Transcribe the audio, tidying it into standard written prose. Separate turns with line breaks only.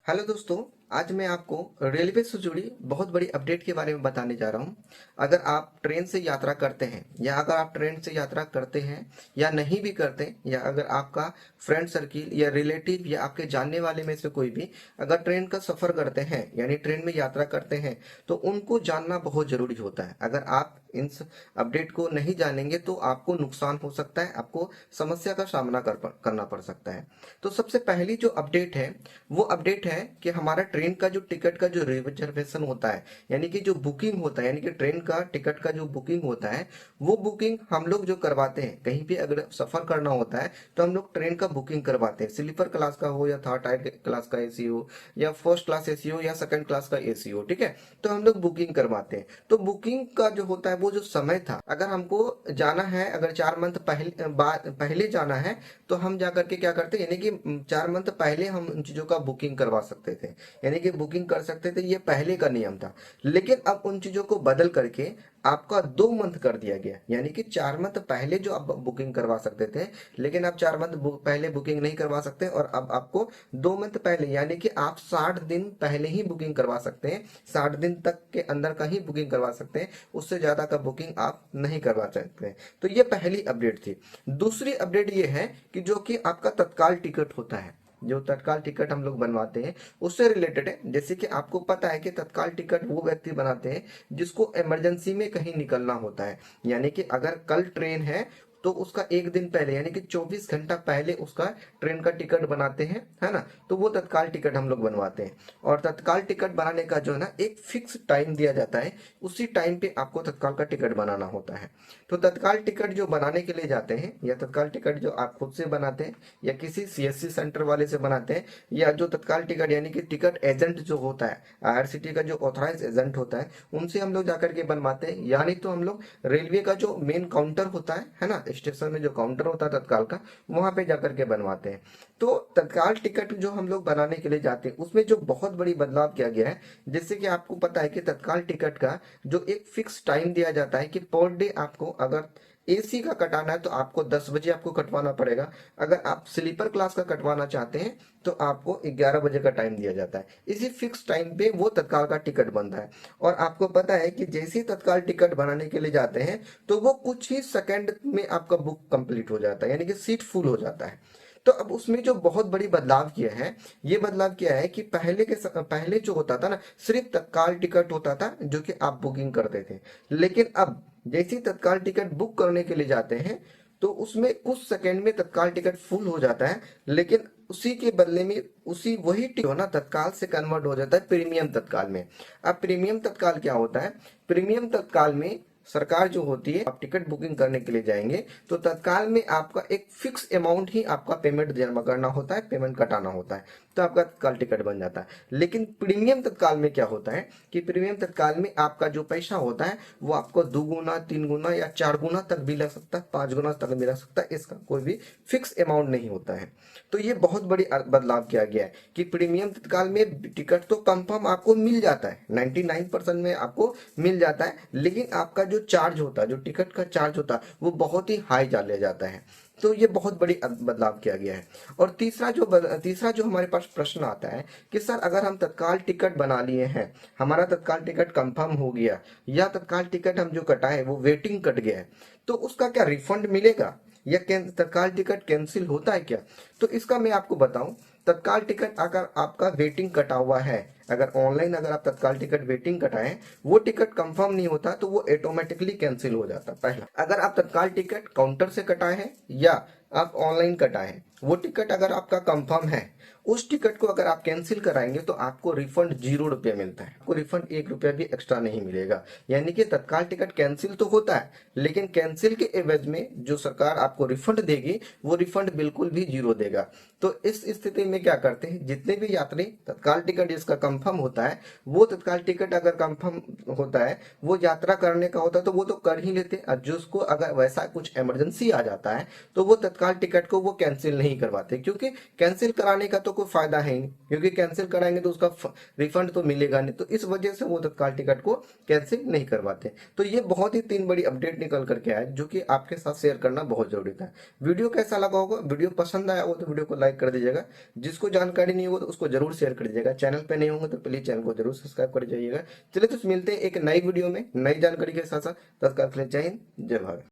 Hello दोस्तों। आज मैं आपको रेलवे से जुड़ी बहुत बड़ी अपडेट के बारे में बताने जा रहा हूं। अगर आप ट्रेन से यात्रा करते हैं या अगर आप ट्रेन से यात्रा करते हैं या नहीं भी करते, या अगर आपका फ्रेंड सर्किल या रिलेटिव या आपके जानने वाले में से कोई भी अगर ट्रेन का सफर करते हैं यानी ट्रेन में यात्रा करते हैं, तो उनको जानना बहुत जरूरी होता है। अगर आप इन अपडेट को नहीं जानेंगे तो आपको नुकसान हो सकता है, आपको समस्या का सामना करना पड़ सकता है। तो सबसे पहली जो अपडेट है वो अपडेट है कि हमारा ट्रेन का जो टिकट का जो रिजर्वेशन होता है, यानी कि जो बुकिंग होता है, यानी कि ट्रेन का टिकट का जो बुकिंग होता है, वो बुकिंग हम लोग जो करवाते हैं, कहीं भी अगर सफर करना होता है तो हम लोग ट्रेन का बुकिंग करवाते हैं। स्लीपर क्लास का हो या थर्ड टायर क्लास का एसी हो या फर्स्ट क्लास एसी हो या सेकंड क्लास का एसी हो, ठीक है। तो हम लोग बुकिंग करवाते हैं। तो बुकिंग का जो होता है वो जो समय था, अगर हमको जाना है, अगर 4 मंथ पहले जाना है, तो हम जाकर के क्या करते हैं, यानी कि 4 मंथ पहले हम उन चीजों का बुकिंग करवा सकते थे, यानी कि बुकिंग कर सकते थे। ये पहले का नियम था। लेकिन अब उन चीजों को बदल करके आपका 2 मंथ कर दिया गया, यानी कि 4 मंथ पहले जो आप बुकिंग करवा सकते थे, लेकिन आप 4 मंथ पहले बुकिंग नहीं करवा सकते, और अब आपको 2 मंथ पहले, यानी कि आप 60 दिन पहले ही बुकिंग करवा सकते हैं। 60 दिन तक के अंदर का ही बुकिंग करवा सकते हैं, उससे ज्यादा का बुकिंग आप नहीं करवा सकते हैं। तो ये पहली अपडेट थी। दूसरी अपडेट ये है कि जो कि आपका तत्काल टिकट होता है, जो तत्काल टिकट हम लोग बनवाते हैं, उससे रिलेटेड है। जैसे कि आपको पता है कि तत्काल टिकट वो व्यक्ति बनाते हैं जिसको इमरजेंसी में कहीं निकलना होता है, यानी कि अगर कल ट्रेन है तो उसका एक दिन पहले, यानी कि 24 घंटा पहले उसका ट्रेन का टिकट बनाते हैं, है ना। तो वो तत्काल टिकट हम लोग बनवाते हैं। और तत्काल टिकट बनाने का जो है ना, एक फिक्स टाइम दिया जाता है, उसी टाइम पे आपको तत्काल का टिकट बनाना होता है। तो तत्काल टिकट जो बनाने के लिए जाते हैं, या तत्काल टिकट जो आप खुद से बनाते हैं या किसी सीएससी सेंटर वाले से बनाते हैं, या जो तत्काल टिकट यानी कि टिकट एजेंट जो होता है, आईआरसीटी का जो ऑथराइज एजेंट होता है, उनसे हम लोग जाकर के बनवाते हैं। यानी तो हम लोग रेलवे का जो मेन काउंटर होता है ना, स्टेशन में जो काउंटर होता है तत्काल का, वहां पे जाकर के बनवाते हैं। तो तत्काल टिकट जो हम लोग बनाने के लिए जाते हैं, उसमें जो बहुत बड़ी बदलाव किया गया है, जैसे कि आपको पता है कि तत्काल टिकट का जो एक फिक्स टाइम दिया जाता है कि पर डे आपको अगर एसी का कटाना है तो आपको 10 बजे आपको कटवाना पड़ेगा। अगर आप स्लीपर क्लास का कटवाना चाहते हैं तो आपको 11 बजे का टाइम दिया जाता है। इसी फिक्स टाइम पे वो तत्काल का टिकट बनता है। और आपको पता है कि जैसे ही तत्काल टिकट बनाने के लिए जाते हैं तो वो कुछ ही सेकंड में आपका बुक कंप्लीट हो जाता है, यानी कि सीट फुल हो जाता है। तो अब उसमें जो बहुत बड़ी बदलाव किया है, ये बदलाव किया है कि पहले जो होता था ना, सिर्फ तत्काल टिकट होता था जो कि आप बुकिंग करते थे। लेकिन अब जैसे ही तत्काल टिकट बुक करने के लिए जाते हैं तो उसमें कुछ सेकंड में तत्काल टिकट फुल हो जाता है, लेकिन उसी के बदले में उसी वही टिकट ना तत्काल से कन्वर्ट हो जाता है प्रीमियम तत्काल में। अब प्रीमियम तत्काल क्या होता है? प्रीमियम तत्काल में सरकार जो होती है, आप टिकट बुकिंग करने के लिए जाएंगे तो तत्काल में आपका एक फिक्स अमाउंट ही आपका पेमेंट जमा करना होता है, पेमेंट कटाना होता है, तो आपका तत्काल टिकट बन जाता है। लेकिन प्रीमियम तत्काल में क्या होता है कि प्रीमियम तत्काल में आपका जो पैसा होता है वो आपको 2 गुना 3 गुना या 4 गुना तक भी लग सकता है, 5 गुना तक भी लग सकता है। इसका कोई भी फिक्स अमाउंट नहीं होता है। तो ये बहुत बड़ी बदलाव किया गया है कि प्रीमियम तत्काल में टिकट तो कंफर्म आपको मिल जाता है, 99% में आपको मिल जाता है, लेकिन आपका जो चार्ज होता है, जो टिकट का चार्ज होता है, वो बहुत ही हाई लिया जाता है। तो ये बहुत बड़ी बदलाव किया गया है। और तीसरा जो हमारे पास प्रश्न आता है कि सर अगर हम तत्काल टिकट बना लिए हैं, हमारा तत्काल टिकट कंफर्म हो गया, या तत्काल टिकट हम जो कटाए वो वेटिंग कट गया है, तो उसका क्या रिफंड मिलेगा, या तत्काल टिकट कैंसिल होता है क्या? तो इसका मैं आपको बताऊं, तत्काल टिकट अगर आपका वेटिंग कटा हुआ है, अगर ऑनलाइन अगर आप तत्काल टिकट वेटिंग कटाएं, वो टिकट कंफर्म नहीं होता तो वो ऑटोमेटिकली कैंसिल हो जाता। पहला, अगर आप तत्काल टिकट काउंटर से कटाए हैं या आप ऑनलाइन कटाए हैं, वो टिकट अगर आपका कंफर्म है, उस टिकट को अगर आप कैंसिल कराएंगे तो आपको रिफंड 0 रुपये मिलता है, आपको रिफंड 1 रुपया भी एक्स्ट्रा नहीं मिलेगा। यानी कि तत्काल टिकट कैंसिल तो होता है, लेकिन कैंसिल के एवज में जो सरकार आपको रिफंड देगी वो रिफंड बिल्कुल भी 0 देगा। तो इस स्थिति में क्या करते हैं, जितने भी यात्री तत्काल टिकट जिसका कंफर्म होता है, वो तत्काल टिकट अगर कंफर्म होता है, वो यात्रा करने का होता है तो वो तो कर ही लेते हैं। और जिसको अगर वैसा कुछ इमरजेंसी आ जाता है तो वो तत्काल टिकट को वो कैंसिल नहीं नहीं करवाते, क्योंकि कैंसिल कराने का तो कोई फायदा है नहीं, क्योंकि कैंसिल कराएंगे तो उसका रिफंड तो मिलेगा नहीं, तो इस वजह से वो तत्काल टिकट को कैंसिल नहीं करवाते। तो ये बहुत ही 3 बड़ी अपडेट निकल करके आए जो कि आपके साथ शेयर करना बहुत जरूरी था। वीडियो कैसा लगा होगा, वीडियो पसंद आया हो तो वीडियो को लाइक कर दीजिएगा, जिसको जानकारी नहीं हो तो उसको जरूर शेयर कर दीजिएगा, चैनल पे नहीं होंगे तो प्लीज चैनल को जरूर सब्सक्राइब कर जाइएगा। चलिए तो मिलते हैं एक नई वीडियो में नई जानकारी के साथ साथ। तत्काल के लिए जय हिंद, जय भारत।